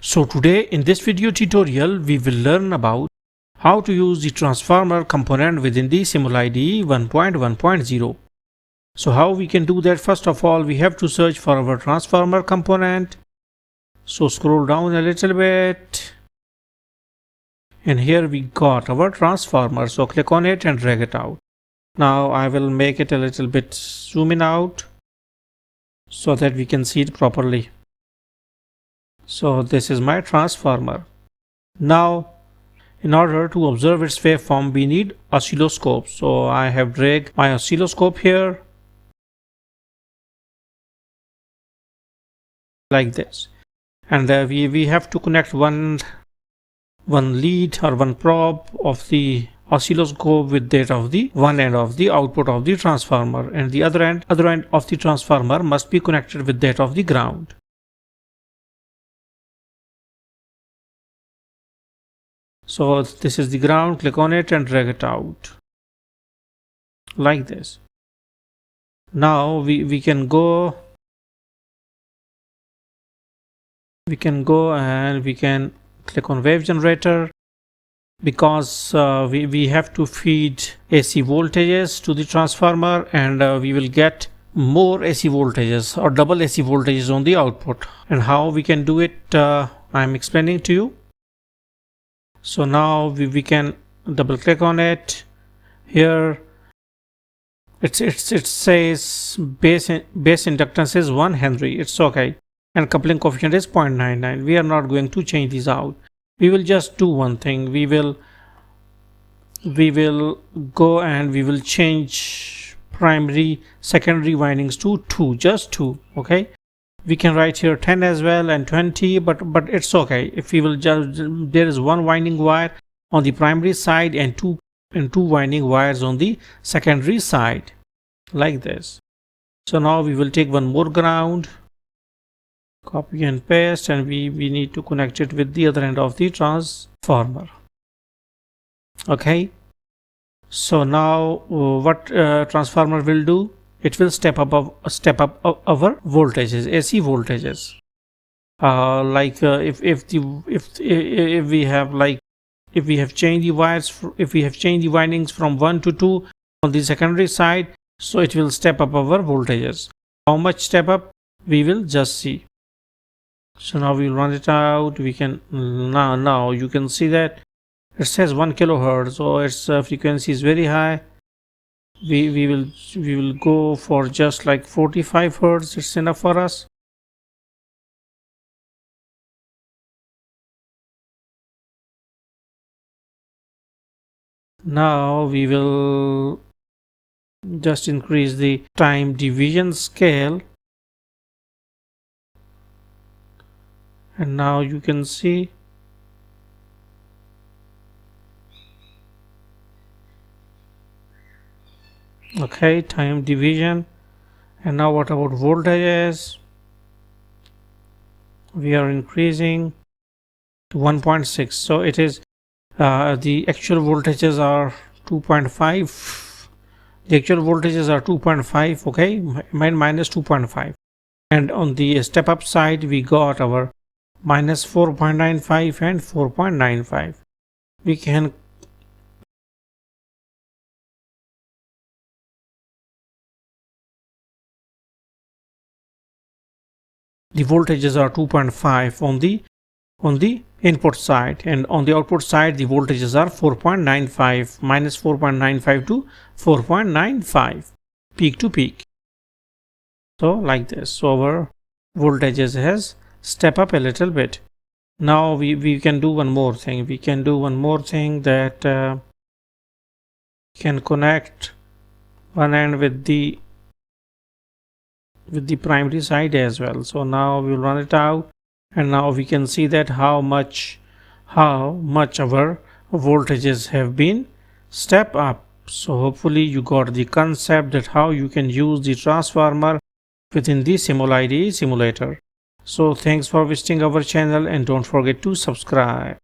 So today in this video tutorial we will learn about how to use the transformer component within the simulide 1.1.0. So how we can do that? First of all, we have to search for our transformer component. So scroll down a little bit and here we got our transformer. So click on it and drag it out. Now I will make it a little bit zoom in out so that we can see it properly. So this is my transformer. Now in order to observe its waveform we need oscilloscope. So I have dragged my oscilloscope here like this, and we have to connect one lead or one probe of the oscilloscope with that of the one end of the output of the transformer, and the other end of the transformer must be connected with that of the ground. So this is the ground, click on it and drag it out like this. Now we can go and we can click on wave generator, because we have to feed AC voltages to the transformer, and we will get more AC voltages or double AC voltages on the output. And how we can do it, I'm explaining to you. So now we can double click on it. Here it says base inductance is 1 Henry. It's okay, and coupling coefficient is 0.99. We are not going to change these out. We will just do one thing. We will go and we will change primary secondary windings to 2, just 2. Okay, we can write here 10 as well and 20, but it's okay. If we will just, there is one winding wire on the primary side and two winding wires on the secondary side like this. So now we will take one more ground, copy and paste, and we need to connect it with the other end of the transformer. Okay, so now what transformer will do? It will step up our voltages, AC voltages. If we have changed the wires, if we have changed the windings from 1 to 2 on the secondary side, so it will step up our voltages. How much step up? We will just see. So now we will run it out. We can now you can see that it says 1 kilohertz, so its frequency is very high. We will go for just like 45 hertz. It's enough for us. Now we will just increase the time division scale, and now you can see okay, time division. And now what about voltages? We are increasing to 1.6, so it is the actual voltages are 2.5. The actual voltages are 2.5. okay, minus 2.5, and on the step up side we got our minus 4.95 and 4.95. we can the voltages are 2.5 on the input side, and on the output side the voltages are 4.95, minus 4.95 to 4.95 peak to peak. So like this, so our voltages has step up a little bit. Now we can do one more thing. We can do one more thing, that can connect one end with the primary side as well. So now we will run it out, and now we can see that how much our voltages have been step up. So hopefully you got the concept that how you can use the transformer within the simulide simulator. So thanks for visiting our channel, and don't forget to subscribe.